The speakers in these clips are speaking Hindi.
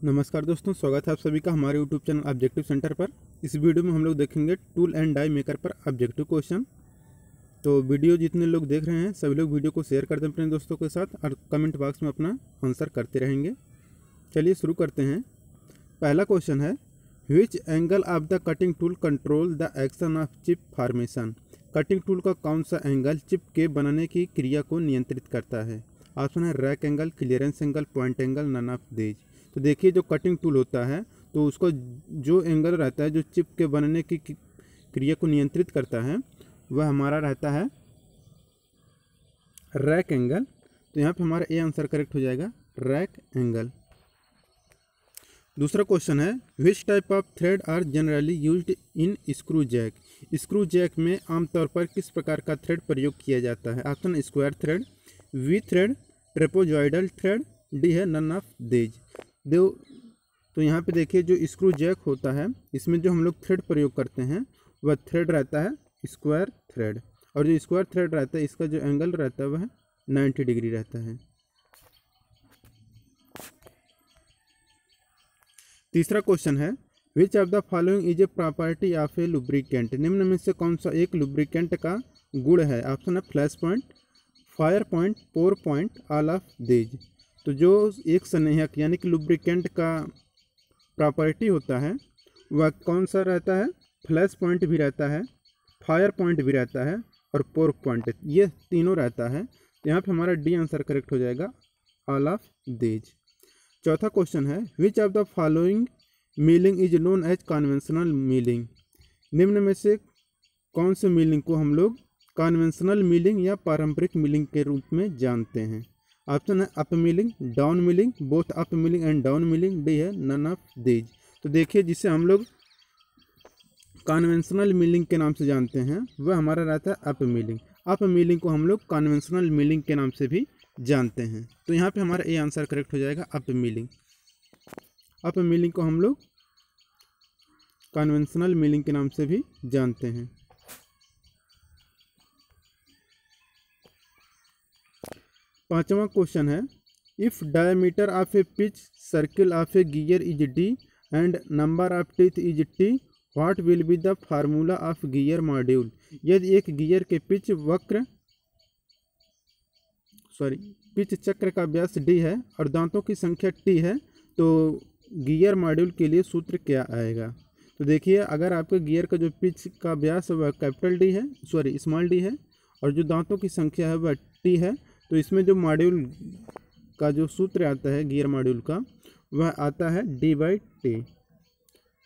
नमस्कार दोस्तों, स्वागत है आप सभी का हमारे यूट्यूब चैनल ऑब्जेक्टिव सेंटर पर। इस वीडियो में हम लोग देखेंगे टूल एंड डाई मेकर पर ऑब्जेक्टिव क्वेश्चन। तो वीडियो जितने लोग देख रहे हैं सभी लोग वीडियो को शेयर कर दें अपने दोस्तों के साथ और कमेंट बॉक्स में अपना आंसर करते रहेंगे। चलिए शुरू करते हैं। पहला क्वेश्चन है, which angle of the cutting tool control the action of chip formation. Cutting tool का कौन सा एंगल चिप के बनने की क्रिया को नियंत्रित करता है? ऑप्शन है rake angle, clearance angle, point angle, none of these. तो देखिए, जो कटिंग टूल होता है तो उसको जो एंगल रहता है जो चिप के बनने की क्रिया को नियंत्रित करता है वह हमारा रहता है रैक एंगल। तो यहाँ पे हमारा ए आंसर करेक्ट हो जाएगा, रैक एंगल। दूसरा क्वेश्चन है, which type of thread are generally used in screw jack. Screw jack में आमतौर पर किस प्रकार का थ्रेड प्रयोग किया जाता है? Option square thread, V thread, trapezoidal thread, D है नन ऑफ दीज। तो यहाँ पे देखिए, जो स्क्रू जैक होता है इसमें जो हम लोग थ्रेड प्रयोग करते हैं वह थ्रेड रहता है स्क्वायर थ्रेड, और जो स्क्वायर थ्रेड रहता है इसका जो एंगल रहता है वह 90 डिग्री रहता है। तीसरा क्वेश्चन है, which of the following is a property of A lubricant. निम्न में से कौन सा एक लुब्रिकेंट का गुण है? ऑप्शन है flash point, fire point, pour point, all of these. तो जो एक संनेहक यानी कि लुब्रिकेंट का प्रॉपर्टी होता है वह कौन सा रहता है? फ्लैश पॉइंट भी रहता है, फायर पॉइंट भी रहता है और पोर पॉइंट, ये तीनों रहता है। तो यहाँ पे हमारा डी आंसर करेक्ट हो जाएगा, ऑल ऑफ दीज। चौथा क्वेश्चन है, which of the following milling is known as conventional milling. निम्न में से कौन से मीलिंग को हम लोग कन्वेंशनल मीलिंग या पारंपरिक मीलिंग के रूप में जानते हैं? ऑप्शन है up milling, down milling, both up milling and down milling, D है नन ऑफ दीज। तो देखिए, जिसे हम लोग कन्वेंशनल मिलिंग के नाम से जानते हैं वह हमारा रहता है अप मिलिंग। अप मिलिंग को हम लोग कन्वेंशनल मिलिंग के नाम से भी जानते हैं। तो यहाँ पे हमारा ए आंसर करेक्ट हो जाएगा, अप मिलिंग। अप मिलिंग को हम लोग कन्वेंशनल मिलिंग के नाम से भी जानते हैं। पांचवा क्वेश्चन है, if diameter of A pitch circle of A gear is D and number of teeth is T, what will be the formula of gear module. यदि एक गियर के पिच चक्र का व्यास डी है और दांतों की संख्या टी है तो गियर मॉड्यूल के लिए सूत्र क्या आएगा? तो देखिए, अगर आपके गियर का जो पिच का व्यास है वह कैपिटल डी है, स्मॉल डी है, और जो दांतों की संख्या है वह टी है, तो इसमें जो मॉड्यूल का जो सूत्र आता है गियर मॉड्यूल का वह आता है डी बाई टी।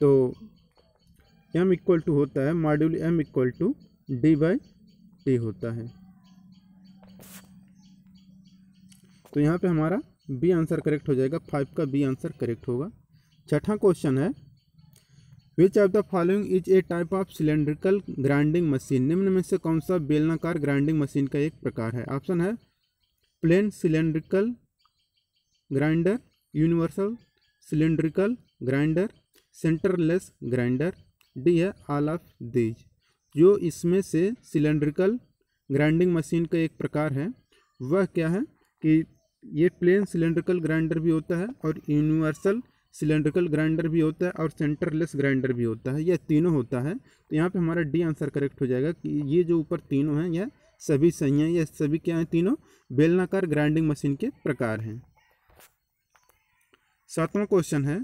तो एम इक्वल टू होता है, module M equal to D by T होता है। तो यहाँ पे हमारा बी आंसर करेक्ट हो जाएगा, 5 का बी आंसर करेक्ट होगा। छठा क्वेश्चन है, which of the following is A type of cylindrical grinding machine. निम्न में से कौन सा बेलनाकार ग्राइंडिंग मशीन का एक प्रकार है? ऑप्शन है plain cylindrical grinder, universal cylindrical grinder, centreless grinder, D है ऑल ऑफ दीज। जो इसमें से सिलेंड्रिकल ग्राइंडिंग मशीन का एक प्रकार है वह क्या है कि ये प्लेन सिलेंड्रिकल ग्राइंडर भी होता है और यूनिवर्सल सिलेंड्रिकल ग्राइंडर भी होता है और सेंटरलेस ग्राइंडर भी होता है, यह तीनों होता है। तो यहाँ पे हमारा डी आंसर करेक्ट हो जाएगा कि ये जो ऊपर तीनों हैं यह सभी सही हैं, यह सभी क्या हैं? तीनों बेलनाकार ग्राइंडिंग मशीन के प्रकार हैं। सातवां क्वेश्चन है,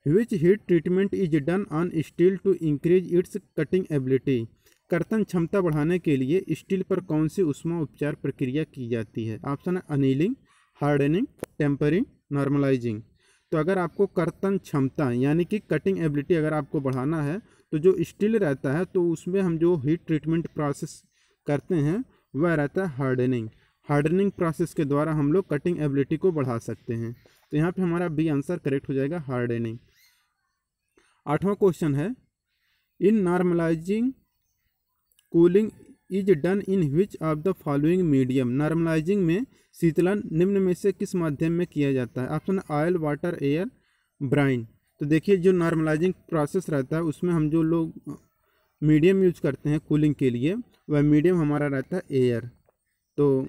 which heat treatment is done on steel to increase its cutting ability. कर्तन क्षमता बढ़ाने के लिए स्टील पर कौन सी ऊष्मा उपचार प्रक्रिया की जाती है? ऑप्शन है अनीलिंग, हार्डनिंग, टेम्परिंग, नॉर्मलाइजिंग। तो अगर आपको कर्तन क्षमता यानी कि कटिंग एबिलिटी अगर आपको बढ़ाना है तो जो स्टील रहता है तो उसमें हम जो हीट ट्रीटमेंट प्रोसेस करते हैं वह रहता है हार्डनिंग। हार्डनिंग प्रोसेस के द्वारा हम लोग कटिंग एबिलिटी को बढ़ा सकते हैं। तो यहाँ पे हमारा बी आंसर करेक्ट हो जाएगा, हार्डनिंग। आठवां क्वेश्चन है, in normalising cooling is done in which of the following medium. Normalising में शीतलन निम्न में से किस माध्यम में किया जाता है? Option oil, water, air, brine. तो देखिए, जो नॉर्मलाइजिंग प्रोसेस रहता है उसमें हम जो लोग मीडियम यूज करते हैं कूलिंग के लिए वह मीडियम हमारा रहता है एयर। तो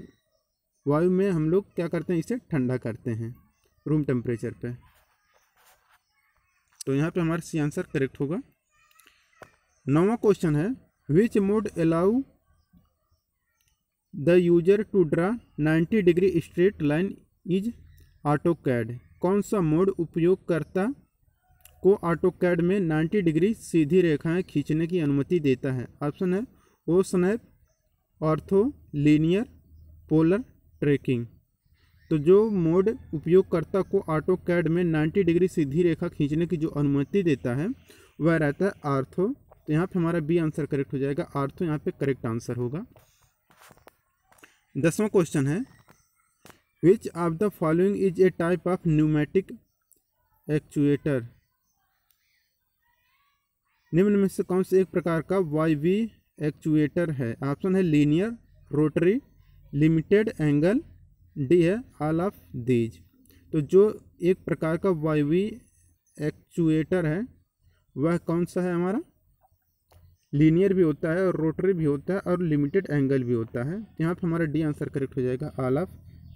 वायु में हम लोग क्या करते हैं, इसे ठंडा करते हैं रूम टेम्परेचर पे। तो यहाँ पे हमारा सी आंसर करेक्ट होगा। 9वां क्वेश्चन है which mode allow the user to draw 90 degree straight line is AutoCAD. कौन सा मोड उपयोगकर्ता को ऑटोकैड में 90 डिग्री सीधी रेखाएं खींचने की अनुमति देता है? ऑप्शन है O snap, ortho, linear, polar, tracking. तो जो मोड उपयोगकर्ता को ऑटोकैड में 90 डिग्री सीधी रेखा खींचने की जो अनुमति देता है वह रहता है ऑर्थो। तो यहाँ पे हमारा बी आंसर करेक्ट हो जाएगा, ऑर्थो यहाँ पे करेक्ट आंसर होगा। 10वां क्वेश्चन है which of the following is A type of pneumatic actuator. निम्न में से कौन से एक प्रकार का वायवी एक्चुएटर है? ऑप्शन है linear, rotary, limited angle, D है ऑल ऑफ दीज। तो जो एक प्रकार का वायवी एक्चुएटर है वह कौन सा है हमारा? लीनियर भी होता है और रोटरी भी होता है और लिमिटेड एंगल भी होता है। यहाँ पर हमारा डी आंसर करेक्ट हो जाएगा, all of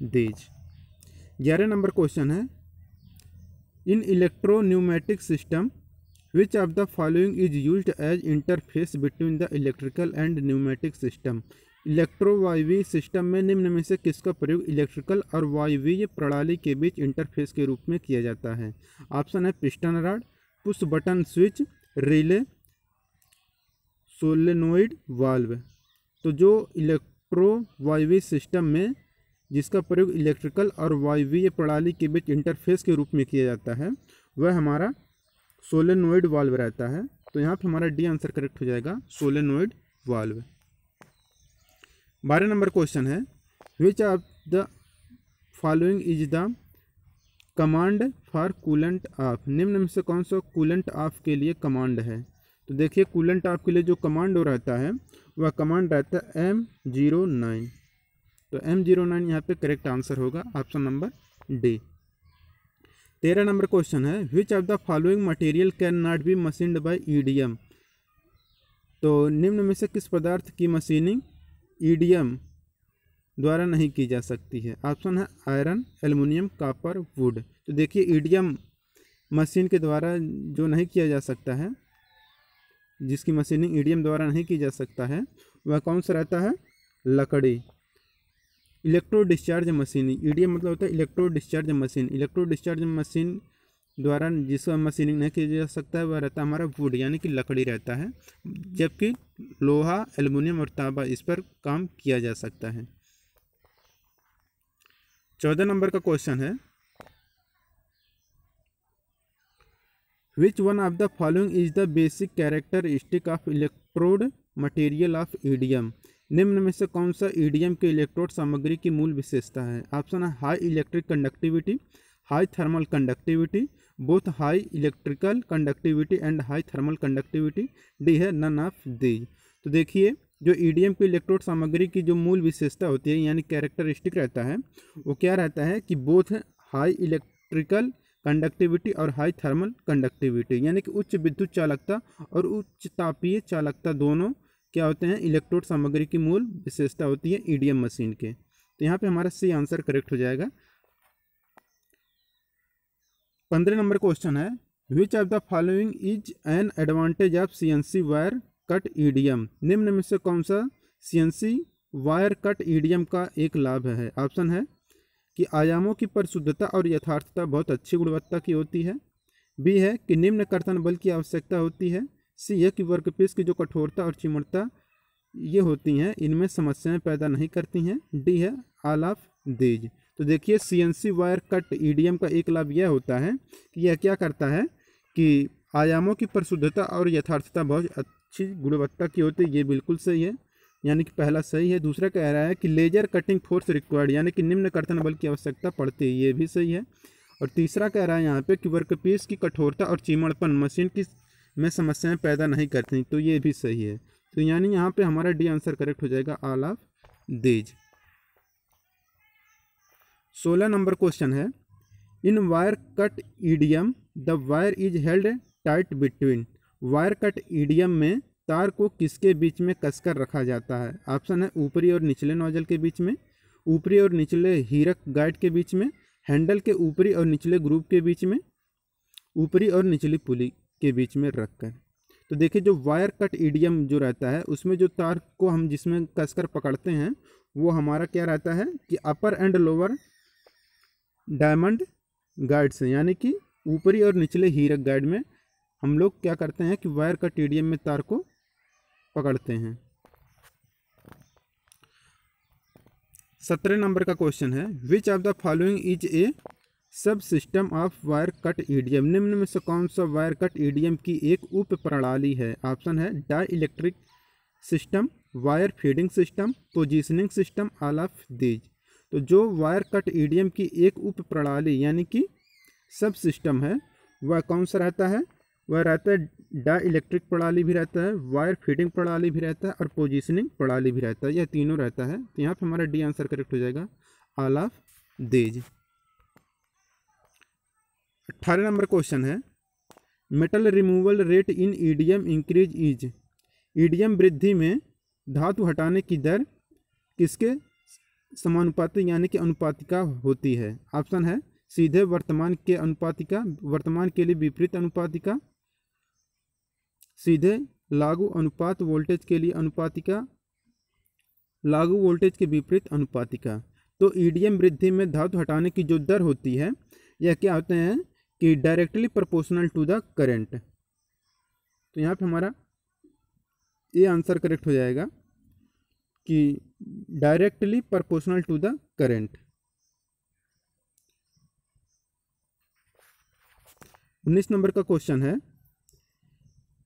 these. 11 number question है in electropneumatic system which of the following is used as interface between the electrical and pneumatic system. इलेक्ट्रोवायवीय सिस्टम में निम्न में से किसका प्रयोग इलेक्ट्रिकल और वायवीय प्रणाली के बीच इंटरफेस के रूप में किया जाता है? ऑप्शन है piston rod, push button switch, relay, solenoid valve. तो जो इलेक्ट्रोवायवीय सिस्टम में जिसका प्रयोग इलेक्ट्रिकल और वायवीय प्रणाली के बीच इंटरफेस के रूप में किया जाता है वह हमारा सोलेनोइड वाल्व रहता है। तो यहाँ पर हमारा डी आंसर करेक्ट हो जाएगा, सोलेनोइड वाल्व। 12 नंबर क्वेश्चन है which of the following is the command for coolant of. निम्न में से कौन सा कूलेंट ऑफ के लिए कमांड है? तो देखिए कूलेंट ऑफ के लिए जो कमांड रहता है वह कमांड रहता है M09। तो M09 यहाँ पे करेक्ट आंसर होगा, option number D. 13 number question है which of the following material can not be machined by EDM. तो निम्न में से किस पदार्थ की मशीनिंग ईडीएम द्वारा नहीं की जा सकती है? ऑप्शन है आयरन, एल्युमिनियम, कॉपर, वुड। तो देखिए ईडीएम मशीन के द्वारा जो नहीं किया जा सकता है, जिसकी मशीनिंग ईडीएम द्वारा नहीं की जा सकता है वह कौन सा रहता है? लकड़ी। इलेक्ट्रो डिस्चार्ज मशीन, ईडीएम मतलब होता है electro discharge machine. Electro discharge machine द्वारा जिसका मशीनिंग नहीं किया जा सकता है वह रहता है हमारा वुड यानी कि लकड़ी रहता है, जबकि लोहा, एल्युमिनियम और तांबा इस पर काम किया जा सकता है। 14 नंबर का क्वेश्चन है which one of the following is the basic characteristic of electrode material of EDM. निम्न में से कौन सा ईडीएम के इलेक्ट्रोड सामग्री की मूल विशेषता है? ऑप्शन है high electric conductivity, high thermal conductivity, both high electrical conductivity and high thermal conductivity, D है नन ऑफ दीज। तो देखिए जो ईडीएम की इलेक्ट्रोड सामग्री की जो मूल विशेषता होती है यानी कैरेक्टरिस्टिक रहता है वो क्या रहता है कि बोथ हाई इलेक्ट्रिकल कंडक्टिविटी और हाई थर्मल कंडक्टिविटी यानी कि उच्च विद्युत चालकता और उच्च तापीय चालकता दोनों क्या होते हैं इलेक्ट्रोड सामग्री की मूल विशेषता होती है ईडीएम मशीन के। तो यहाँ पे हमारा सी आंसर करेक्ट हो जाएगा। 15 नंबर क्वेश्चन है which of the following is an advantage of CNC wire cut EDM. निम्न में से कौन सा सीएनसी वायर कट ईडीएम का एक लाभ है? ऑप्शन है कि आयामों की परिशुद्धता और यथार्थता बहुत अच्छी गुणवत्ता की होती है, बी है कि निम्न कर्तन बल की आवश्यकता होती है, सी है कि वर्कपीस की जो कठोरता और चिमड़ता ये होती हैं इनमें समस्याएं पैदा नहीं करती हैं, डी है ऑल ऑफ दीज। तो देखिए सीएनसी वायर कट ईडीएम का एक लाभ यह होता है कि यह क्या करता है कि आयामों की परिशुद्धता और यथार्थता बहुत अच्छी गुणवत्ता की होती है, ये बिल्कुल सही है यानी कि पहला सही है। दूसरा कह रहा है कि लेजर कटिंग फोर्स रिक्वायर्ड यानी कि निम्न कर्तन बल की आवश्यकता पड़ती है, ये भी सही है। और तीसरा कह रहा है यहाँ पे कि वर्कपीस की कठोरता और चिमड़पन मशीन की में समस्याएं पैदा नहीं करती, तो ये भी सही है। तो यानी यहाँ पे हमारा डी आंसर करेक्ट हो जाएगा all of these. 16 number question है in wire cut EDM the wire is held tight between. Wire cut EDM में तार को किसके बीच में कसकर रखा जाता है? ऑप्शन है ऊपरी और निचले नोजल के बीच में, ऊपरी और निचले हीरक गाइड के बीच में, हैंडल के ऊपरी और निचले ग्रुप के बीच में, ऊपरी और निचली पुली के बीच में रखकर। तो देखिए जो वायर कट ईडीएम जो रहता है उसमें जो तार को हम जिसमें कसकर पकड़ते हैं वो हमारा क्या रहता है कि अपर एंड लोअर डायमंड गाइड से, यानी कि ऊपरी और निचले हीरक गाइड में हम लोग क्या करते हैं कि वायर कट ईडीएम में तार को पकड़ते हैं। 17 नंबर का क्वेश्चन है, which of the following is a sub system of wire cut EDM. निम्न में से कौन सा वायर कट ईडीएम की एक उप प्रणाली है। ऑप्शन है dielectric system, wire feeding system, positioning system, all of these. तो जो वायर कट ईडीएम की एक उप प्रणाली यानी कि सब सिस्टम है वह कौन सा रहता है, वह रहता है डाई इलेक्ट्रिक प्रणाली भी रहता है, वायर फीडिंग प्रणाली भी रहता है और पोजीशनिंग प्रणाली भी रहता है। यह तीनों रहता है। तो यहाँ पे हमारा डी आंसर करेक्ट हो जाएगा, all of these. 18 number question है, metal removal rate in EDM increase is. EDM वृद्धि में धातु हटाने की दर किसके समानुपाती यानी कि अनुपातिका होती है। ऑप्शन है सीधे वर्तमान के अनुपातिका, वर्तमान के लिए विपरीत अनुपातिका, सीधे लागू अनुपात वोल्टेज के लिए अनुपातिका, लागू वोल्टेज के विपरीत अनुपातिका। तो ईडीएम वृद्धि में धातु हटाने की जो दर होती है यह क्या होते हैं कि directly proportional to the current. तो यहाँ पे हमारा ये आंसर करेक्ट हो जाएगा कि directly proportional to the current. 19 number का क्वेश्चन है,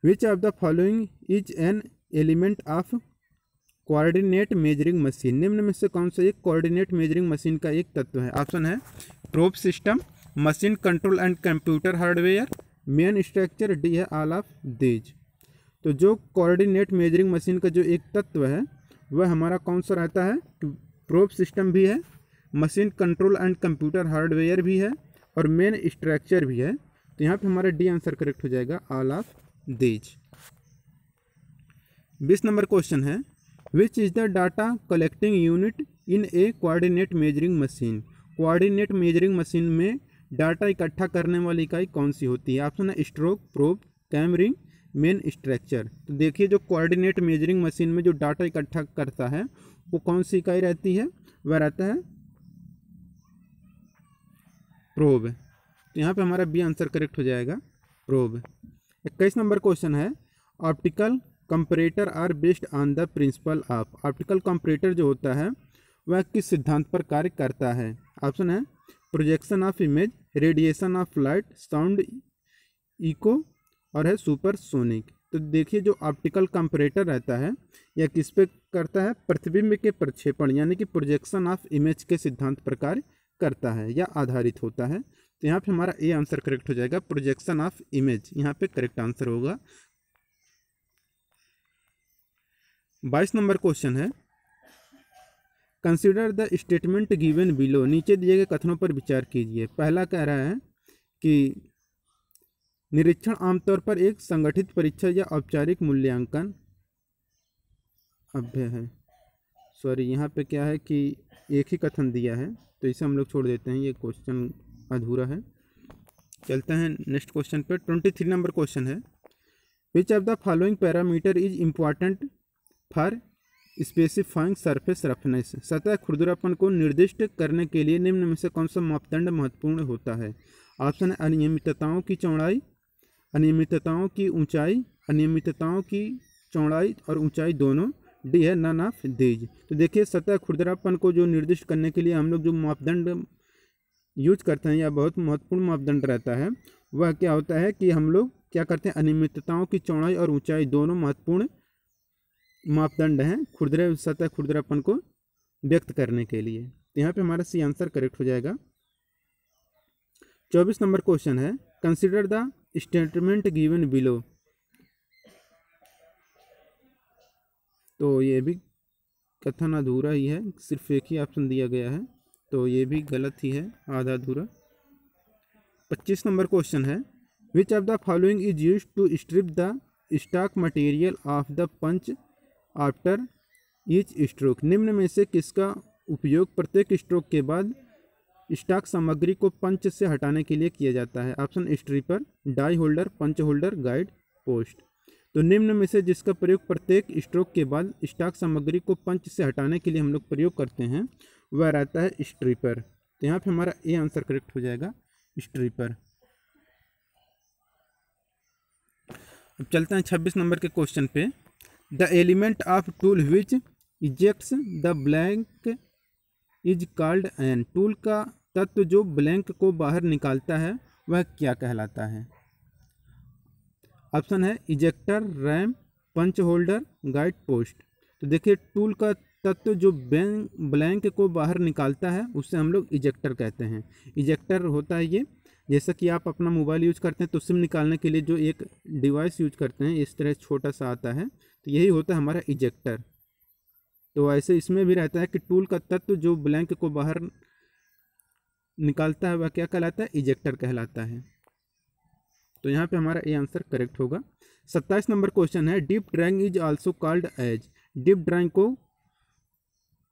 which of the following is an element of coordinate measuring machine. निम्न में से कौन सा एक कोऑर्डिनेट मेजरिंग मशीन का एक तत्व है। ऑप्शन है probe system, machine control and computer hardware, main structure, D है ऑल ऑफ दीज। तो जो कोऑर्डिनेट मेजरिंग मशीन का जो एक तत्व है वह हमारा कौन सा रहता है, प्रोब सिस्टम भी है, machine control and computer hardware भी है और मेन स्ट्रक्चर भी है। तो यहाँ पे हमारा डी आंसर करेक्ट हो जाएगा, all of these. 20 number question है, which is the data collecting unit in a coordinate measuring machine. Coordinate measuring machine में डाटा इकट्ठा करने वाली इकाई कौन सी होती है। ऑप्शन है स्ट्रोक, प्रोब, कैमरिंग, मेन स्ट्रक्चर। तो देखिए जो कोऑर्डिनेट मेजरिंग मशीन में जो डाटा इकट्ठा करता है वो कौन सी इकाई रहती है, वह रहता है प्रोब। तो यहाँ पे हमारा बी आंसर करेक्ट हो जाएगा, प्रोब। 21 नंबर क्वेश्चन है, optical comparator are based on the principle of. Optical comparator जो होता है वह किस सिद्धांत पर कार्य करता है। ऑप्शन है projection of image, radiation of light, sound echo और है सुपरसोनिक। तो देखिए जो ऑप्टिकल कंपैरेटर रहता है यह किस पे करता है, प्रतिबिंब के प्रक्षेपण यानी कि प्रोजेक्शन ऑफ इमेज के सिद्धांत पर कार्य करता है या आधारित होता है। तो यहाँ पे हमारा ए आंसर करेक्ट हो जाएगा, प्रोजेक्शन ऑफ इमेज यहाँ पे करेक्ट आंसर होगा। 22 नंबर क्वेश्चन है, consider the statement given below. नीचे दिए गए कथनों पर विचार कीजिए। पहला कह रहा है कि निरीक्षण आमतौर पर एक संगठित परीक्षा या औपचारिक मूल्यांकन अभ्य है। सॉरी यहाँ पे क्या है कि एक ही कथन दिया है तो इसे हम लोग छोड़ देते हैं, ये क्वेश्चन अधूरा है। चलते हैं नेक्स्ट क्वेश्चन पे। 23 नंबर क्वेश्चन है, which of the following parameter is important for specifying surface roughness. सतह खुरदरापन को निर्दिष्ट करने के लिए निम्न में से कौन सा मापदंड महत्वपूर्ण होता है। ऑप्शन है अनियमितताओं की चौड़ाई, अनियमितताओं की ऊंचाई, अनियमितताओं की चौड़ाई और ऊंचाई दोनों, डी है नन ऑफ दीज। तो देखिए सतह खुरदरापन को जो निर्दिष्ट करने के लिए हम लोग जो मापदंड यूज करते हैं या बहुत महत्वपूर्ण मापदंड रहता है वह क्या होता है कि हम लोग क्या करते हैं, अनियमितताओं की चौड़ाई और ऊंचाई दोनों महत्वपूर्ण मापदंड हैं सतह खुरदरापन को व्यक्त करने के लिए। तो यहाँ पे हमारा सी आंसर करेक्ट हो जाएगा। 24 नंबर क्वेश्चन है, consider the statement given below. तो ये भी कथन अधूरा ही है, सिर्फ एक ही ऑप्शन दिया गया है तो ये भी गलत ही है, आधा अधूरा। 25 नंबर क्वेश्चन है, which of the following is used to strip the stock material of the punch after each stroke. निम्न में से किसका उपयोग प्रत्येक स्ट्रोक के बाद स्टॉक सामग्री को पंच से हटाने के लिए किया जाता है? ऑप्शन स्ट्रिपर, डाई होल्डर, पंच होल्डर, गाइड पोस्ट। तो निम्न में से जिसका प्रयोग प्रत्येक स्ट्रोक के बाद स्टॉक सामग्री को पंच से हटाने के लिए हम लोग प्रयोग करते हैं वह रहता है स्ट्रिपर। तो यहाँ पे हमारा ए आंसर करेक्ट हो जाएगा, स्ट्रिपर। अब चलते हैं 26 नंबर के क्वेश्चन पे। The element of tool which ejects the blank is called an. Tool का तत्व जो ब्लैंक को बाहर निकालता है वह क्या कहलाता है? ऑप्शन है इजेक्टर, रैम, पंच होल्डर, गाइड पोस्ट। तो देखिए टूल का तत्व जो ब्लैंक को बाहर निकालता है उससे हम लोग इजेक्टर कहते हैं। इजेक्टर होता है ये, जैसा कि आप अपना मोबाइल यूज करते हैं तो सिम निकालने के लिए जो एक डिवाइस यूज करते हैं इस तरह छोटा सा आता है, तो यही होता है हमारा इजेक्टर। तो ऐसे इसमें भी रहता है कि टूल का तत्व जो ब्लैंक को बाहर निकालता है वह क्या कहलाता है? इजेक्टर कहलाता है। तो यहाँ पे हमारा ये आंसर करेक्ट होगा। 27 नंबर क्वेश्चन है deep drawing is also called as. Deep drawing को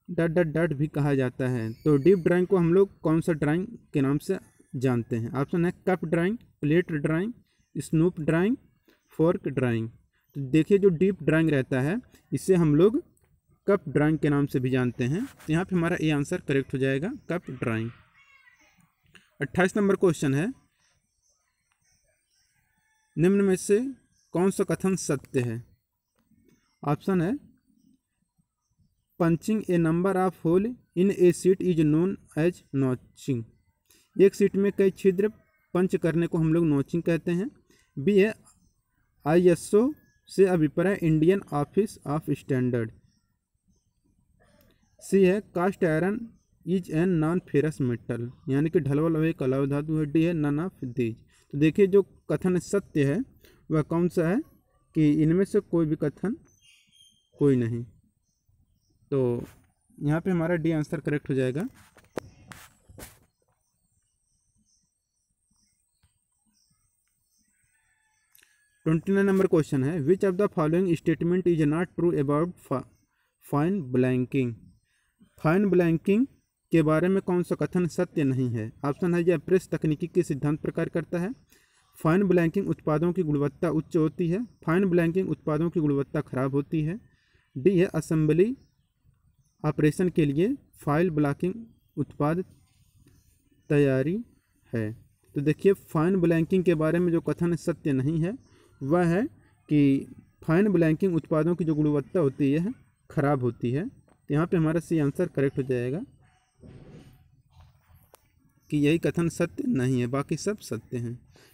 डट डट डट भी कहा जाता है। तो डीप ड्राइंग को हम लोग कौन सा ड्राइंग के नाम से जानते हैं? ऑप्शन है cup drawing, plate drawing, snoop drawing, fork drawing. तो देखिए जो डीप ड्राइंग रहता है इसे हम लोग कप ड्राइंग के नाम से भी जानते हैं। तो यहाँ पे हमारा ये आंसर करेक्ट हो जाएगा, कप ड्राइंग। 28 नंबर क्वेश्चन है निम्न में से कौन सा कथन सत्य है? ऑप्शन है punching a number of hole in a sheet is known as notching. एक सीट में कई छिद्र पंच करने को हम लोग नॉचिंग कहते हैं। बी है ISO से अभिप्राय Indian office of standard. C है cast iron is an non ferrous metal, यानी कि ढलवा लोहे का अलाव धातु है। डी है नन ऑफ दीज। तो देखिए जो कथन सत्य है वह कौन सा है कि इनमें से कोई भी कथन कोई नहीं। तो यहाँ पे हमारा डी आंसर करेक्ट हो जाएगा। ट्वेंटी 29 नंबर क्वेश्चन है which of the following statement is not true about fine blanking. Fine blanking के बारे में कौन सा कथन सत्य नहीं है? ऑप्शन है यह प्रेस तकनीकी के सिद्धांत पर कार्य करता है। फाइन ब्लैंकिंग उत्पादों की गुणवत्ता उच्च होती है। फाइन ब्लैंकिंग उत्पादों की गुणवत्ता खराब होती है। डी है असेंबली ऑपरेशन के लिए फाइल ब्लॉकिंग उत्पाद तैयारी है। तो देखिए फाइन ब्लैंकिंग के बारे में जो कथन सत्य नहीं है वह है कि फाइन ब्लैंकिंग उत्पादों की जो गुणवत्ता होती है खराब होती है। तो यहाँ पे हमारा सी आंसर करेक्ट हो जाएगा कि यही कथन सत्य नहीं है, बाकी सब सत्य हैं।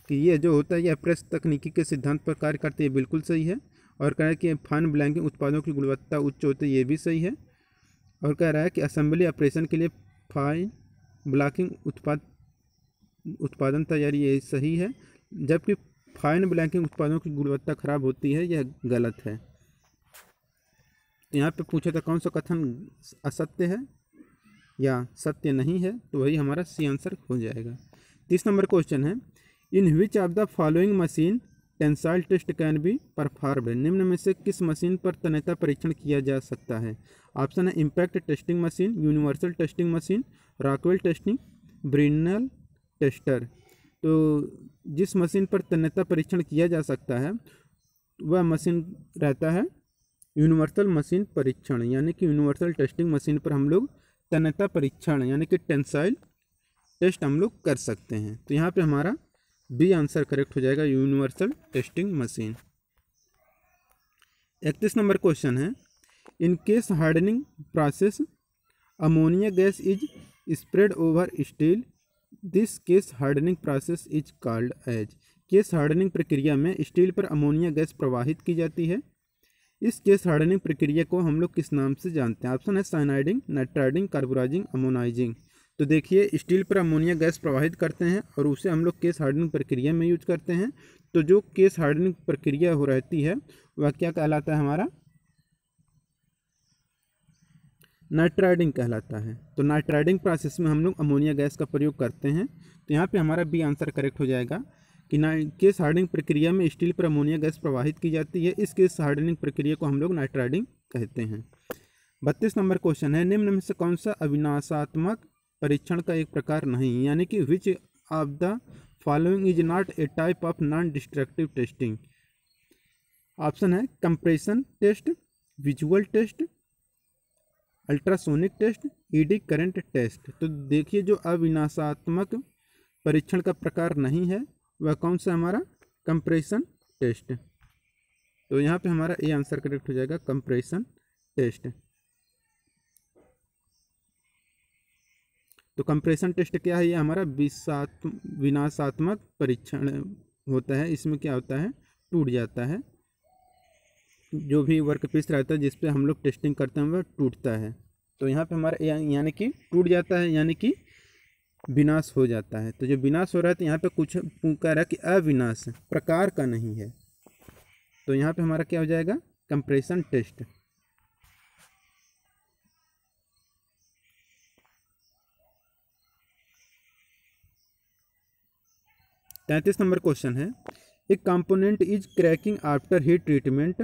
कि ये जो होता है यह प्रेस तकनीकी के सिद्धांत पर कार्य करते हैं, बिल्कुल सही है। और कह रहा है कि फाइन ब्लैंकिंग उत्पादों की गुणवत्ता उच्च होती है, ये भी सही है। और कह रहा है कि असेंबली ऑपरेशन के लिए फाइन ब्लॉकिंग उत्पादन तैयारी, ये सही है। जबकि फाइन ब्लैंकिंग उत्पादों की गुणवत्ता खराब होती है, यह गलत है। तो यहाँ पे पूछा था कौन सा कथन असत्य है या सत्य नहीं है, तो वही हमारा सी आंसर हो जाएगा। 30 नंबर क्वेश्चन है in which of the following machine tensile test can be performed. निम्न में से किस मशीन पर तन्यता परीक्षण किया जा सकता है? ऑप्शन है impact testing machine, universal testing machine, Rockwell testing, Brinell tester. तो जिस मशीन पर तन्यता परीक्षण किया जा सकता है वह मशीन रहता है यूनिवर्सल मशीन परीक्षण, यानी कि यूनिवर्सल टेस्टिंग मशीन पर हम लोग तन्यता परीक्षण यानी कि टेंसाइल टेस्ट हम लोग कर सकते हैं। तो यहाँ पे हमारा बी आंसर करेक्ट हो जाएगा, universal testing machine. 31 number question है in case hardening process ammonia gas is spread over steel, this case hardening process is called as. Case hardening प्रक्रिया में स्टील पर अमोनिया गैस प्रवाहित की जाती है। इस केस हार्डनिंग प्रक्रिया को हम लोग किस नाम से जानते हैं? ऑप्शन है साइनाइडिंग, नाइट्राइडिंग, कार्बोराइजिंग, अमोनाइजिंग। तो देखिए स्टील पर अमोनिया गैस प्रवाहित करते हैं और उसे हम लोग केस हार्डनिंग प्रक्रिया में यूज करते हैं। तो जो केस हार्डनिंग प्रक्रिया हो रहती है वह क्या कहलाता है? हमारा नाइट्राइडिंग कहलाता है। तो नाइट्राइडिंग प्रोसेस में हम लोग अमोनिया गैस का प्रयोग करते हैं। तो यहाँ पे हमारा बी आंसर करेक्ट हो जाएगा कि केस हार्डनिंग प्रक्रिया में स्टील पर अमोनिया गैस प्रवाहित की जाती है। इस केस हार्डनिंग प्रक्रिया को हम लोग नाइट्राइडिंग कहते हैं। 32 नंबर क्वेश्चन है निम्न में से कौन सा अविनाशात्मक परीक्षण का एक प्रकार नहीं, यानी कि which of the following is not a type of non destructive testing. Option है compression test, visual test, ultrasonic test, eddy current test. तो देखिए जो अविनाशात्मक परीक्षण का प्रकार नहीं है वह कौन सा हमारा कंप्रेशन टेस्ट। तो यहाँ पे हमारा ए आंसर करेक्ट हो जाएगा कंप्रेशन टेस्ट। तो कंप्रेशन टेस्ट क्या है, ये हमारा विनाशात्मक परीक्षण होता है। इसमें क्या होता है, टूट जाता है, जो भी वर्कपीस रहता है जिस पे हम लोग टेस्टिंग करते हैं वह टूटता है। तो यहाँ पे हमारा यानी कि टूट जाता है, यानी कि विनाश हो जाता है। तो जो विनाश हो रहा है तो यहाँ पे कुछ कह रहा है कि अविनाश प्रकार का नहीं है। तो यहाँ पे हमारा क्या हो जाएगा कंप्रेशन टेस्ट। तैंतीस नंबर क्वेश्चन है, एक component is cracking after heat treatment,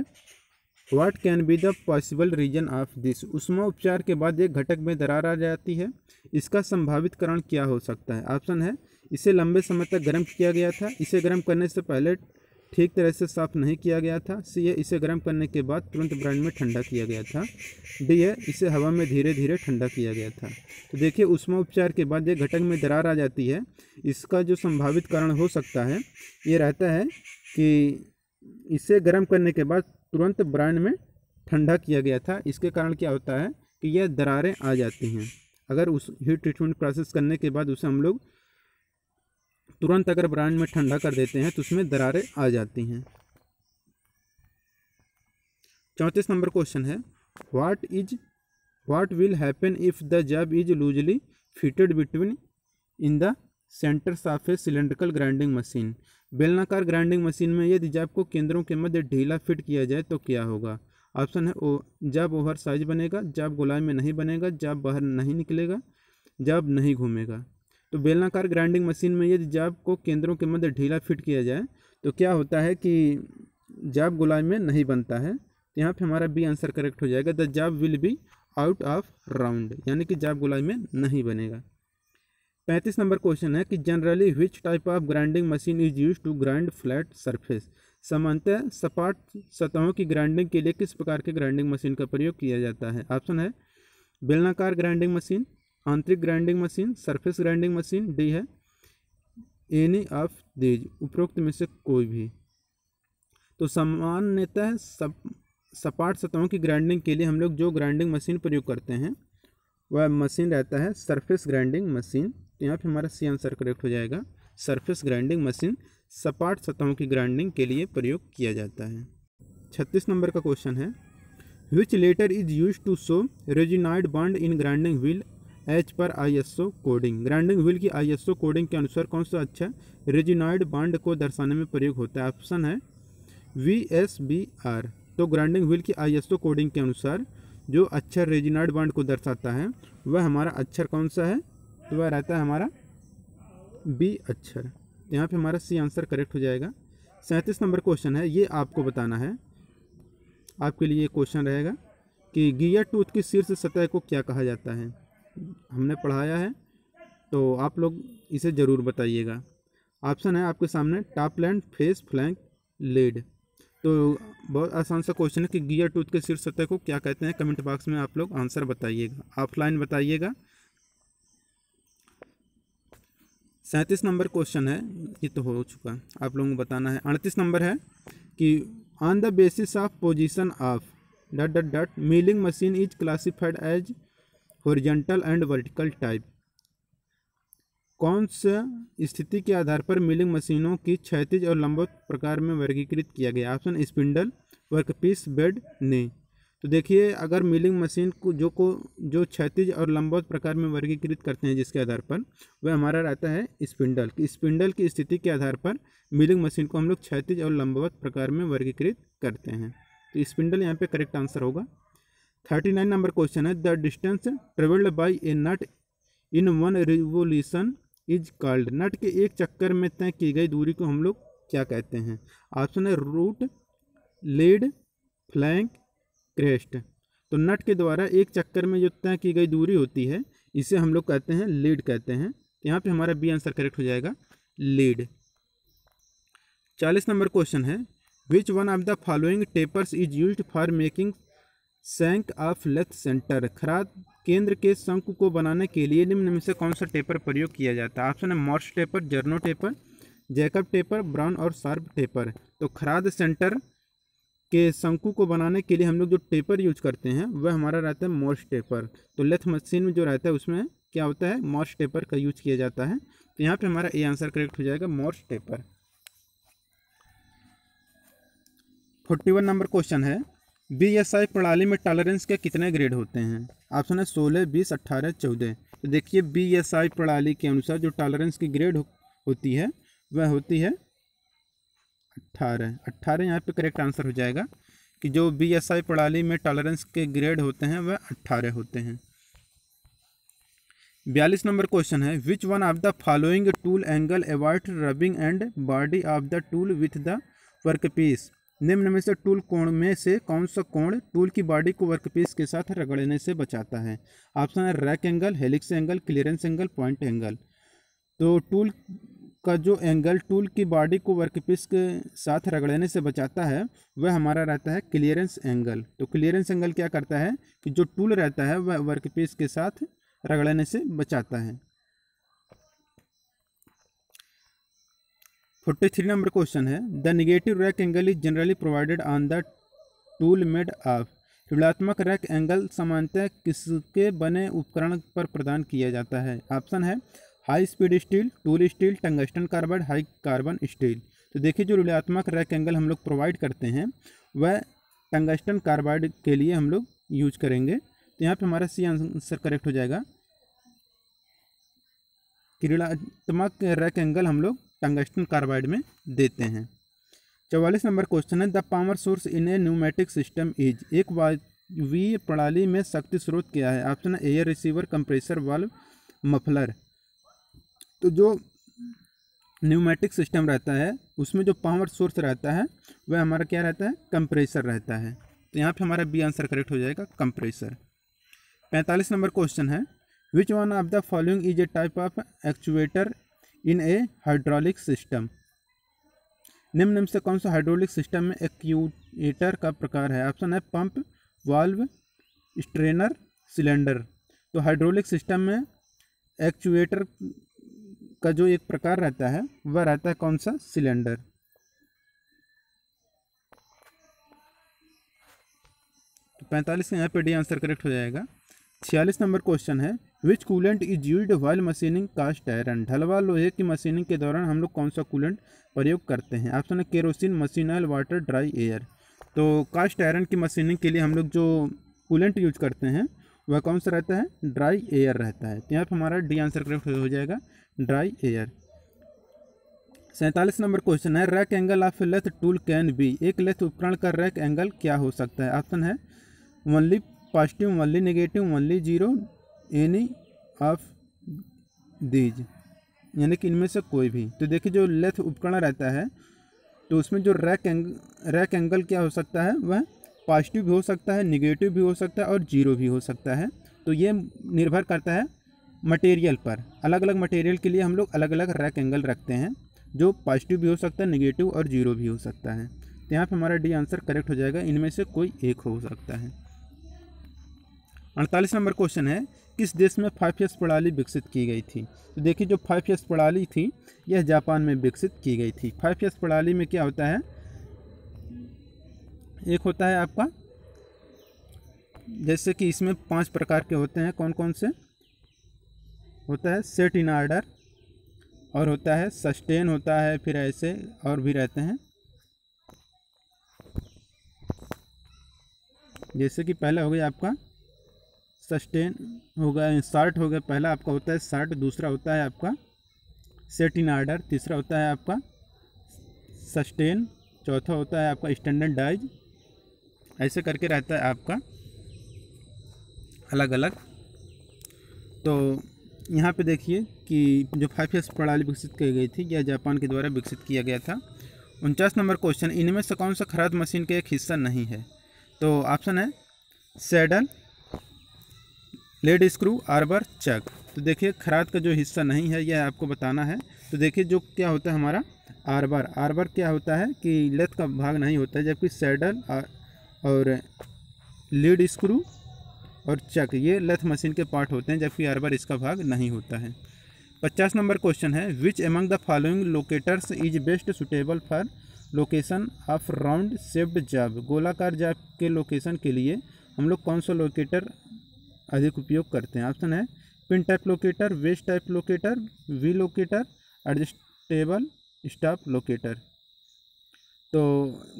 what can be the possible reason of this. ऊष्मा उपचार के बाद एक घटक में दरार आ जाती है, इसका संभावित कारण क्या हो सकता है। ऑप्शन है इसे लंबे समय तक गर्म किया गया था, इसे गर्म करने से पहले ठीक तरह से साफ नहीं किया गया था, सी है इसे गर्म करने के बाद तुरंत ब्रांड में ठंडा किया गया था, डी है इसे हवा में धीरे धीरे ठंडा किया गया था। तो देखिए ऊष्मा उपचार के बाद एक घटक में दरार आ जाती है, इसका जो संभावित कारण हो सकता है ये रहता है कि इसे गर्म करने के बाद तुरंत ब्रांड में ठंडा किया गया था। इसके कारण क्या होता है कि यह दरारें आ जाती हैं। अगर उस हीट ट्रीटमेंट प्रोसेस करने के बाद उसे हम लोग तुरंत अगर ब्रांड में ठंडा कर देते हैं तो उसमें दरारें आ जाती हैं। 34 नंबर क्वेश्चन है, what will happen if the job is loosely fitted between in the centres of a cylindrical grinding machine. बेलनाकार ग्राइंडिंग मशीन में यदि जब को केंद्रों के मध्य ढीला फिट किया जाए तो क्या होगा। ऑप्शन है जब ओवर साइज बनेगा, जब गोलाई में नहीं बनेगा, जब बाहर नहीं निकलेगा, जब नहीं घूमेगा। तो बेलनाकार ग्राइंडिंग मशीन में यदि जब को केंद्रों के मध्य ढीला फिट किया जाए तो क्या होता है कि जब गोलाई में नहीं बनता है। तो यहाँ पे हमारा बी आंसर करेक्ट हो जाएगा, द जब will be out of round, यानी कि जब गोलाई में नहीं बनेगा। 35 नंबर क्वेश्चन है कि generally which type of grinding machine is use to grind flat surface. सामान्यतः सपाट सतहों की ग्राइंडिंग के लिए किस प्रकार के ग्राइंडिंग मशीन का प्रयोग किया जाता है। ऑप्शन है बेलनाकार ग्राइंडिंग मशीन, आंतरिक grinding machine, surface grinding machine, D है एनी ऑफ दीज, उपरोक्त में से कोई भी। तो सामान्यतः सपाट सतहों की ग्राइंडिंग के लिए हम लोग जो ग्राइंडिंग मशीन प्रयोग करते हैं वह मशीन रहता है सरफेस ग्राइंडिंग मशीन। तो यहाँ पे हमारा सी आंसर करेक्ट हो जाएगा, सरफेस ग्राइंडिंग मशीन सपाट सतहों की ग्राइंडिंग के लिए प्रयोग किया जाता है। 36 नंबर का क्वेश्चन है, which letter is use to show resinoid bond in grinding wheel as per ISO coding. Grinding wheel की ISO कोडिंग के अनुसार कौन सा अक्षर रेजिनॉइड बॉन्ड को दर्शाने में प्रयोग होता है। ऑप्शन है VSBR। तो ग्राइंडिंग व्हील की ISO कोडिंग के अनुसार जो अक्षर रेजिनॉइड बॉन्ड को दर्शाता है वह हमारा अक्षर कौन सा है, तो वह रहता है हमारा बी अक्षर। यहाँ पे हमारा सी आंसर करेक्ट हो जाएगा। 37 नंबर क्वेश्चन है, ये आपको बताना है, आपके लिए क्वेश्चन रहेगा कि गियर टूथ की शीर्ष सतह को क्या कहा जाता है। हमने पढ़ाया है तो आप लोग इसे ज़रूर बताइएगा। ऑप्शन है आपके सामने top land, face, flank, lead. तो बहुत आसान सा क्वेश्चन है कि गियर टूथ के शीर्ष सतह को क्या कहते हैं। कमेंट बॉक्स में आप लोग आंसर बताइएगा, ऑफलाइन बताइएगा। 37 नंबर क्वेश्चन है, ये तो हो चुका, आप लोगों को बताना है। 38 नंबर है कि on the basis of position of dot dot dot milling machine is classified as horizontal and vertical type. कौन सा स्थिति के आधार पर मिलिंग मशीनों की क्षैतिज और लंबवत प्रकार में वर्गीकृत किया गया। ऑप्शन स्पिंडल, वर्कपीस, बेड, ने। तो देखिए अगर मिलिंग मशीन को जो क्षैतिज और लंबवत प्रकार में वर्गीकृत करते हैं जिसके आधार पर वह हमारा रहता है स्पिंडल। स्पिंडल की स्थिति के आधार पर मिलिंग मशीन को हम लोग क्षैतिज और लंबवत प्रकार में वर्गीकृत करते हैं। तो स्पिंडल यहाँ पे करेक्ट आंसर होगा। 39 नंबर क्वेश्चन है, the distance travelled by a nut in one revolution is called. Nut के एक चक्कर में तय की गई दूरी को हम लोग क्या कहते हैं। ऑप्शन है रूट, लीड, फ्लैंक, क्रेस्ट। तो नट के द्वारा एक चक्कर में जो तय की गई दूरी होती है इसे हम लोग कहते हैं लीड कहते हैं। तो यहाँ पे हमारा बी आंसर करेक्ट हो जाएगा, लीड। 40 नंबर क्वेश्चन है, which one of the following tapers is used for making shank of lathe centre. खराद केंद्र के शंकु को बनाने के लिए निम्न में से कौन सा टेपर प्रयोग किया जाता है? ऑप्शन है Moore's taper, जर्नो taper, Jacob taper, brown और शार्प टेपर। तो खराद सेंटर के शंकु को बनाने के लिए हम लोग जो टेपर यूज करते हैं वह हमारा रहता है मॉर्स टेपर। तो लेथ मशीन में जो रहता है उसमें क्या होता है, मॉर्स टेपर का यूज किया जाता है। तो यहाँ पे हमारा ए आंसर करेक्ट हो जाएगा, मॉर्स टेपर। 41 नंबर क्वेश्चन है, बीएसआई प्रणाली में टॉलरेंस के कितने ग्रेड होते हैं? ऑप्शन है 16, 20, 18, 14। तो देखिए बीएसआई प्रणाली के अनुसार जो टॉलरेंस की ग्रेड होती है वह होती है 18। 18 यहाँ पे करेक्ट आंसर हो जाएगा कि जो बीएसआई प्रणाली में टॉलरेंस के ग्रेड होते हैं वह 18 होते हैं। 42 नंबर क्वेश्चन है, which one of the following tool angle avoid rubbing and body of the tool with the workpiece. निम्न में से टूल कोण में से कौन सा कोण टूल की बॉडी को वर्कपीस के साथ रगड़ने से बचाता है? ऑप्शन है rake angle, helix angle, clearance angle, point angle. तो टूल का जो एंगल टूल की बॉडी को वर्कपीस के साथ रगड़ने से बचाता है वह हमारा रहता है क्लियरेंस एंगल। तो क्लियरेंस एंगल क्या करता है कि जो टूल रहता है वह वर्कपीस के साथ रगड़ने से बचाता है। 43 नंबर क्वेश्चन है, the negative rack angle is generally provided on the tool made of. ऋणात्मक रैक एंगल सामान्यतः किसके बने उपकरण पर प्रदान किया जाता है? ऑप्शन है high speed steel, tool steel, tungsten carbide, high carbon steel. तो देखिए जो ऋणात्मक रैक एंगल हम लोग प्रोवाइड करते हैं वह टंगस्टन कार्बाइड के लिए हम लोग यूज करेंगे। तो यहाँ पे हमारा सी आंसर करेक्ट हो जाएगा कि ऋणात्मक रैक एंगल हम लोग टंगस्टन कार्बाइड में देते हैं। 44 नंबर क्वेश्चन है, the power source in A pneumatic system is. एक वायवीय प्रणाली में शक्ति स्रोत क्या है? ऑप्शन है air receiver, compressor valve, muffler. तो जो न्यूमेटिक सिस्टम रहता है उसमें जो पावर सोर्स रहता है वह हमारा क्या रहता है, कंप्रेसर रहता है। तो यहाँ पे हमारा बी आंसर करेक्ट हो जाएगा, कंप्रेसर। 45 नंबर क्वेश्चन है, which one of the following is A type of actuator in A hydraulic system. निम्न में से कौन सा हाइड्रोलिक सिस्टम में एक्चुएटर का प्रकार है? ऑप्शन है पंप, वाल्व, स्ट्रेनर, सिलेंडर। तो हाइड्रोलिक सिस्टम में एक्चुएटर का जो एक प्रकार रहता है वह रहता है कौन सा, सिलेंडर। तो 45 यहाँ पे डी आंसर करेक्ट हो जाएगा। 46 नंबर क्वेश्चन है, which coolant is used while machining cast iron. ढलवा लोहे की मशीनिंग के दौरान हम लोग कौन सा कूलेंट प्रयोग करते हैं? ऑप्शन है kerosene, machine oil, water, dry air. तो कास्ट आयरन की मशीनिंग के लिए हम लोग जो कूलेंट यूज करते हैं वह कौन सा रहता है, ड्राई एयर रहता है। तो यहाँ पर हमारा डी आंसर करेक्ट हो जाएगा, ड्राई एयर। 47 नंबर क्वेश्चन है, rake angle of lathe tool can be. एक लेथ उपकरण का रैक एंगल क्या हो सकता है? ऑप्शन है only positive, only negative, only zero, any of these, यानी कि इनमें से कोई भी। तो देखिए जो लेथ उपकरण रहता है तो उसमें जो रैक एंगल क्या हो सकता है, वह पॉजिटिव भी हो सकता है, निगेटिव भी हो सकता है और जीरो भी हो सकता है। तो ये निर्भर करता है मटेरियल पर। अलग अलग मटेरियल के लिए हम लोग अलग अलग रैक एंगल रखते हैं, जो पॉजिटिव भी हो सकता है, निगेटिव और जीरो भी हो सकता है। तो यहाँ पे हमारा डी आंसर करेक्ट हो जाएगा, इनमें से कोई एक हो सकता है। 48 नंबर क्वेश्चन है, किस देश में 5S प्रणाली विकसित की गई थी? तो देखिए जो 5S प्रणाली थी यह जापान में विकसित की गई थी। 5S प्रणाली में क्या होता है, एक होता है आपका, जैसे कि इसमें 5 प्रकार के होते हैं, कौन कौन से होता है, सेट इन ऑर्डर, और होता है सस्टेन होता है, फिर ऐसे और भी रहते हैं। जैसे कि पहला हो गया आपका सस्टेन हो गया, शार्ट हो गया, पहला आपका होता है शार्ट, दूसरा होता है आपका सेट इन ऑर्डर, तीसरा होता है आपका सस्टेन, चौथा होता है आपका स्टैंडर्डाइज। ऐसे करके रहता है आपका अलग अलग। तो यहाँ पे देखिए कि जो 5S प्रणाली विकसित की गई थी यह जापान के द्वारा विकसित किया गया था। 49 नंबर क्वेश्चन, इनमें से कौन सा खराद मशीन का एक हिस्सा नहीं है? तो ऑप्शन है सैडल, लेड स्क्रू, आर्बर, चक। तो देखिए खराद का जो हिस्सा नहीं है यह आपको बताना है। तो देखिए जो क्या होता है हमारा आर्बर, आर्बर क्या होता है कि लेथ का भाग नहीं होता है, जबकि सैडल और लीड स्क्रू और चक ये लेथ मशीन के पार्ट होते हैं, जबकि आर्बर इसका भाग नहीं होता है। 50 नंबर क्वेश्चन है, which among the following locators is best suitable for location of round shaped job. गोलाकार जॉब के लोकेशन के लिए हम लोग कौन सा लोकेटर अधिक उपयोग करते हैं? ऑप्शन है pin type locator, vest type locator, V locator, adjustable stop locator. तो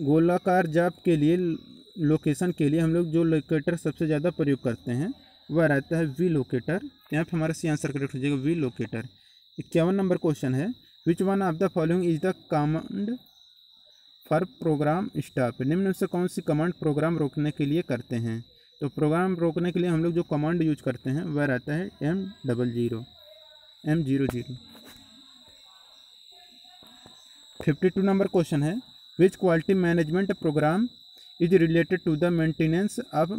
गोलाकार जॉब के लिए लोकेशन के लिए हम लोग जो लोकेटर सबसे ज़्यादा प्रयोग करते हैं वह रहता है वी लोकेटर। यहाँ पे हमारा सी आंसर करेक्ट हो जाएगा वी लोकेटर। 51 नंबर क्वेश्चन है, which one of the following is the command for program stop. निम्न में से कौन सी कमांड प्रोग्राम रोकने के लिए करते हैं? तो प्रोग्राम रोकने के लिए हम लोग जो कमांड यूज करते हैं वह रहता है M00। 52 नंबर क्वेश्चन है, which quality management program is related to the maintenance of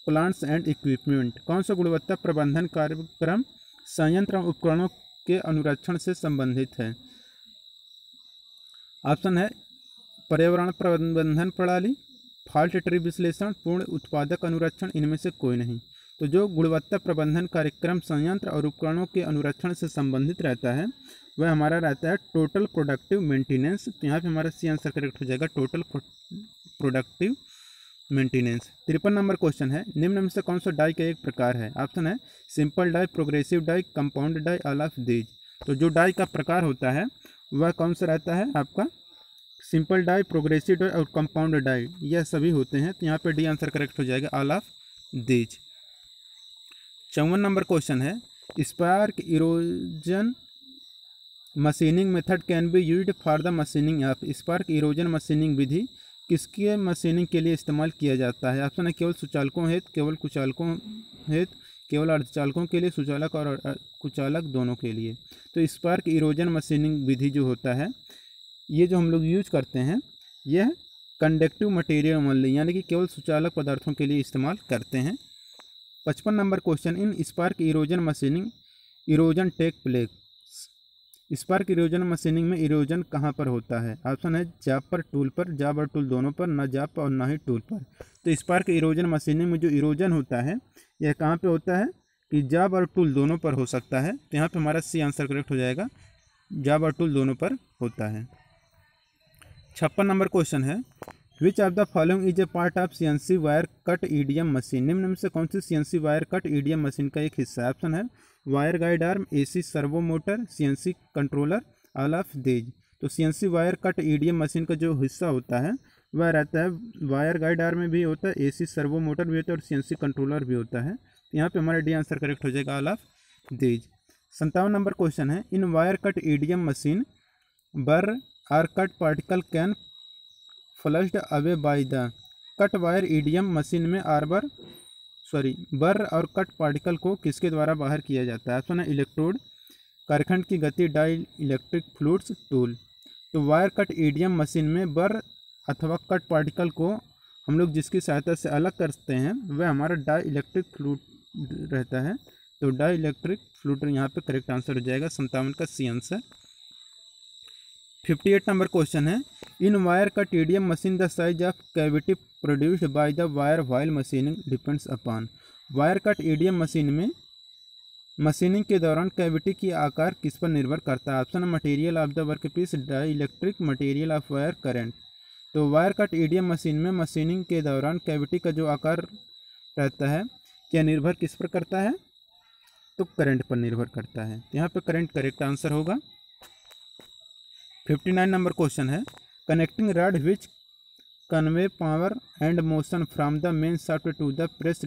plants and equipment. कौन सा गुणवत्ता प्रबंधन कार्यक्रम संयंत्र और उपकरणों के अनुरक्षण से संबंधित है? ऑप्शन है पर्यावरण प्रबंधन प्रणाली, फॉल्ट ट्री विश्लेषण, पूर्ण उत्पादक अनुरक्षण, इनमें से कोई नहीं। तो जो गुणवत्ता प्रबंधन कार्यक्रम संयंत्र और उपकरणों के अनुरक्षण से संबंधित रहता है वह हमारा रहता है टोटल प्रोडक्टिव मेंटेनेंस। तो यहाँ पे हमारा सी आंसर करेक्ट हो जाएगा total productive maintenance. 53 number question है, निम्न में से कौन सा डाई का एक प्रकार है? ऑप्शन है simple die, progressive die, compound die, all of these. तो जो डाई का प्रकार होता है वह कौन सा रहता है आपका? सिंपल डाई, प्रोग्रेसिव डाई और कंपाउंड डाई, यह सभी होते हैं। तो यहाँ पे डी आंसर करेक्ट हो जाएगा all of these. 54 number question है, spark erosion machining method can be used for the machining of. Spark erosion machining विधि किसके मशीनिंग के लिए इस्तेमाल किया जाता है? ऑप्शन है केवल सुचालकों हेतु, केवल कुचालकों हेतु, केवल अर्धचालकों के लिए, सुचालक और कुचालक दोनों के लिए। तो स्पार्क इरोजन मशीनिंग विधि जो होता है ये जो हम लोग यूज करते हैं यह कंडक्टिव मटेरियल ओनली यानी कि केवल सुचालक पदार्थों के लिए इस्तेमाल करते हैं। 55 number question, in spark erosion machining erosion take place. Spark erosion machining में इरोजन कहाँ पर होता है? ऑप्शन है जॉब पर, टूल पर, जॉब और टूल दोनों पर, न जॉब पर और ना ही टूल पर। तो स्पार्क इरोजन मशीनिंग में जो इरोजन होता है यह कहाँ पे होता है कि जॉब और टूल दोनों पर हो सकता है। तो यहाँ पे हमारा सी आंसर करेक्ट हो जाएगा, जॉब और टूल दोनों पर होता है। 56 नंबर क्वेश्चन है, which of the following is A part of CNC wire cut EDM machine. निम्न में से कौन सी CNC wire cut EDM machine का एक हिस्सा है? ऑप्शन है wire guide arm, AC servo motor, CNC controller, all of these. तो CNC wire cut EDM machine का जो हिस्सा होता है वह रहता है वायर गाइड आर्म में भी होता है, AC सर्वो मोटर भी होता है और CNC कंट्रोलर भी होता है। तो यहाँ पे हमारा डी आंसर करेक्ट हो जाएगा all of these. 57 number question है, in wire cut EDM machine burr are cut particle can flushed away by the. Cut wire EDM machine में बर और कट पार्टिकल को किसके द्वारा बाहर किया जाता है? ऑप्शन है इलेक्ट्रोड, कार्यखंड की गति, डाई इलेक्ट्रिक फ्लूइड्स, टूल। तो वायर कट EDM मशीन में बर अथवा कट पार्टिकल को हम लोग जिसकी सहायता से अलग करते हैं वह हमारा डाई इलेक्ट्रिक फ्लूइड रहता है। तो डाई इलेक्ट्रिक फ्लूइड यहाँ पे करेक्ट आंसर हो जाएगा 57 का सी आंसर। 58 नंबर क्वेश्चन है, in wire cut EDM machine the size of cavity produced by the wire while machining depends upon. Wire cut EDM machine में मशीनिंग के दौरान कैविटी की आकार किस पर निर्भर करता है? ऑप्शन है material of the workpiece, dielectric, material of wire, current. तो वायर कट EDM मशीन में मशीनिंग के दौरान कैविटी का जो आकार रहता है क्या निर्भर किस पर करता है? तो करंट पर निर्भर करता है। तो यहाँ पर करंट करेक्ट आंसर होगा। 59 नंबर क्वेश्चन है, connecting rod which convey power and motion from the main shaft to the press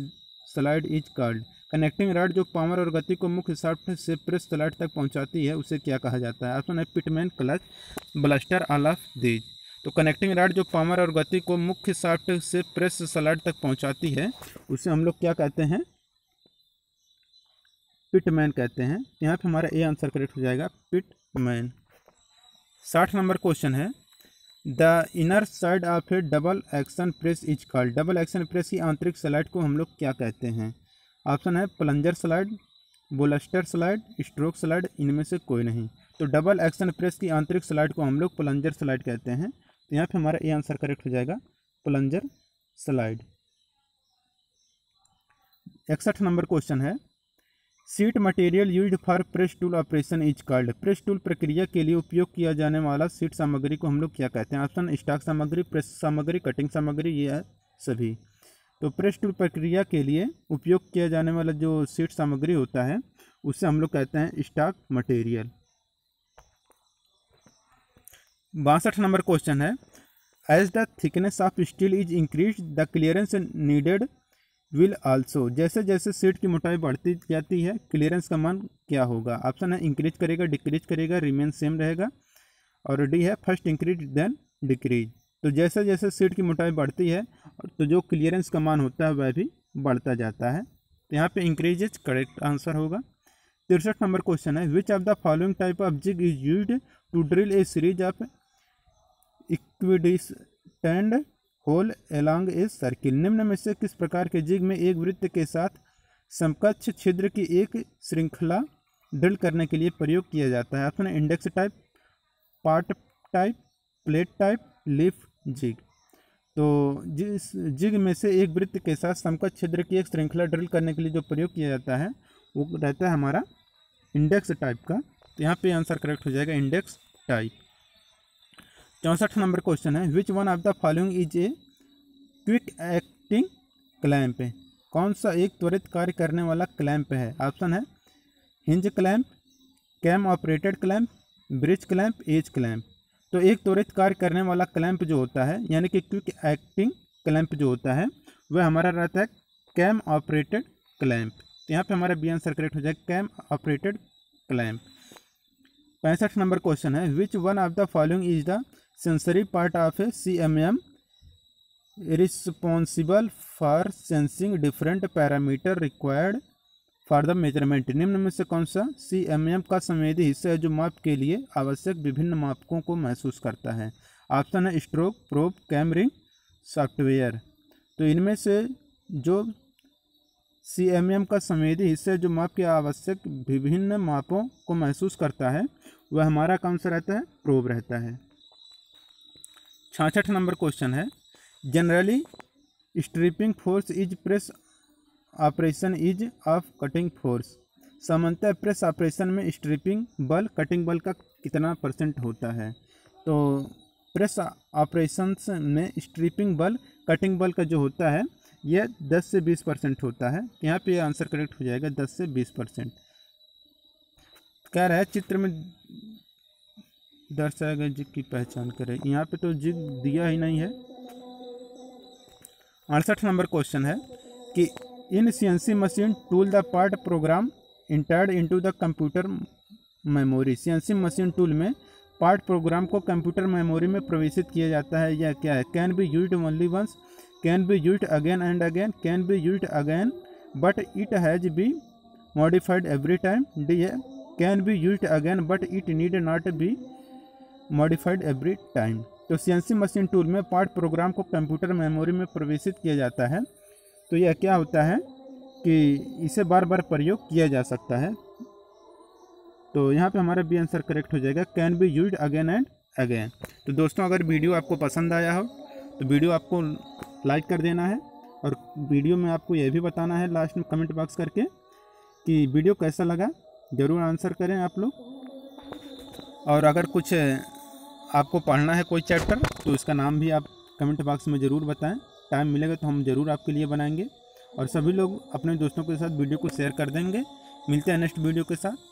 slide is called. Connecting rod जो पावर और गति को मुख्य शाफ्ट से प्रेस स्लाइड तक पहुंचाती है उसे क्या कहा जाता है? ऑप्शन है Pitman, clutch, blaster, all of these. तो कनेक्टिंग रॉड जो पावर और गति को मुख्य शाफ्ट से प्रेस स्लाइड तक पहुंचाती है उसे हम लोग क्या कहते हैं? पिटमैन कहते हैं। यहाँ पे हमारा ए आंसर करेक्ट हो जाएगा पिटमैन। 60 नंबर क्वेश्चन है, the inner side of A double action press is called. Double action press की आंतरिक स्लाइड को हम लोग क्या कहते हैं? ऑप्शन है plunger slide, bolster slide, stroke slide, इनमें से कोई नहीं। तो डबल एक्शन प्रेस की आंतरिक स्लाइड को हम लोग प्लंजर स्लाइड कहते हैं। तो यहाँ पे हमारा ये आंसर करेक्ट हो जाएगा, प्लंजर स्लाइड। 61 नंबर क्वेश्चन है, seat material used for press tool operation is called. Press tool प्रक्रिया के लिए उपयोग किया जाने वाला सीट सामग्री को हम लोग क्या कहते हैं? ऑप्शन स्टॉक सामग्री, प्रेस सामग्री, कटिंग सामग्री, ये है सभी। तो प्रेस टूल प्रक्रिया के लिए उपयोग किया जाने वाला जो सीट सामग्री होता है उससे हम लोग कहते हैं स्टॉक मटेरियल। 62 नंबर क्वेश्चन है, as the thickness of steel is increase the clearance needed will also. जैसे जैसे सीट की मोटाई बढ़ती जाती है क्लियरेंस का मान क्या होगा? ऑप्शन है इंक्रीज करेगा, डिक्रीज करेगा, रिमेन सेम रहेगा, और डी है फर्स्ट इंक्रीज देन डिक्रीज। तो जैसे जैसे सीट की मोटाई बढ़ती है तो जो क्लियरेंस का मान होता है वह भी बढ़ता जाता है। तो यहाँ पे इंक्रीजेज करेक्ट आंसर होगा। 63 नंबर क्वेश्चन है, which of the following type of jig is used to drill a series of equidistant hole along a circle. निम्न में से किस प्रकार के जिग में एक वृत्त के साथ समकक्ष छिद्र की एक श्रृंखला ड्रिल करने के लिए प्रयोग किया जाता है? Option index type, part type, plate type, leaf jig. तो जिस जिग में से एक वृत्त के साथ समकक्ष छिद्र की एक श्रृंखला ड्रिल करने के लिए जो प्रयोग किया जाता है वो रहता है हमारा इंडेक्स टाइप का। तो यहाँ पे आंसर करेक्ट हो जाएगा इंडेक्स टाइप। 64 नंबर क्वेश्चन है, which one of the following is a quick acting clamp. कौन सा एक त्वरित कार्य करने वाला क्लैंप है? ऑप्शन है hinge clamp, cam operated clamp, bridge clamp, edge clamp. तो एक त्वरित कार्य करने वाला क्लैंप जो होता है यानी कि क्विक एक्टिंग क्लैंप जो होता है वह हमारा रहता है कैम ऑपरेटेड क्लैंप। तो यहाँ पे हमारा बी आंसर करेक्ट हो जाएगा cam operated clamp. 65 number question है, which one of the following is the sensory part of a CMM responsible for sensing different parameter required for the measurement. निम्न में से कौन सा CMM का संवेदी हिस्सा है जो माप के लिए आवश्यक विभिन्न मापकों को महसूस करता है? ऑप्शन है स्ट्रोक, प्रोब, कैमरिंग, सॉफ्टवेयर। तो इनमें से जो CMM का संवेदी हिस्सा जो माप के आवश्यक विभिन्न मापों को महसूस करता है वह हमारा कौन सा रहता है? प्रोब रहता है। 66 नंबर क्वेश्चन है, generally stripping force is press operation is of cutting force. सामान्यतः प्रेस ऑपरेशन में स्ट्रिपिंग बल कटिंग बल का कितना % होता है? तो प्रेस ऑपरेशंस में स्ट्रिपिंग बल कटिंग बल का जो होता है यह 10 से 20% होता है। यहाँ पे आंसर करेक्ट हो जाएगा 10 से 20%। कह रहा है चित्र में दर्शाए गए जिग की पहचान करें। यहाँ पे तो जिग दिया ही नहीं है। 68 नंबर क्वेश्चन है कि in CNC machine tool the part program entered into the computer memory. CNC machine tool में पार्ट प्रोग्राम को कंप्यूटर मेमोरी में प्रवेशित किया जाता है, यह क्या है? Can be used only once, can be used again and again, can be used again but it has be modified every time, D है can be used again but it need not be modified every time. तो CNC मशीन टूल में पार्ट प्रोग्राम को कंप्यूटर मेमोरी में प्रवेशित किया जाता है तो यह क्या होता है कि इसे बार बार प्रयोग किया जा सकता है। तो यहाँ पे हमारा बी आंसर करेक्ट हो जाएगा can be used again and again. तो दोस्तों अगर वीडियो आपको पसंद आया हो तो वीडियो आपको लाइक कर देना है और वीडियो में आपको यह भी बताना है लास्ट में कमेंट बॉक्स करके कि वीडियो कैसा लगा, ज़रूर आंसर करें आप लोग। और अगर कुछ आपको पढ़ना है कोई चैप्टर तो इसका नाम भी आप कमेंट बॉक्स में ज़रूर बताएं। टाइम मिलेगा तो हम ज़रूर आपके लिए बनाएंगे और सभी लोग अपने दोस्तों के साथ वीडियो को शेयर कर देंगे। मिलते हैं नेक्स्ट वीडियो के साथ।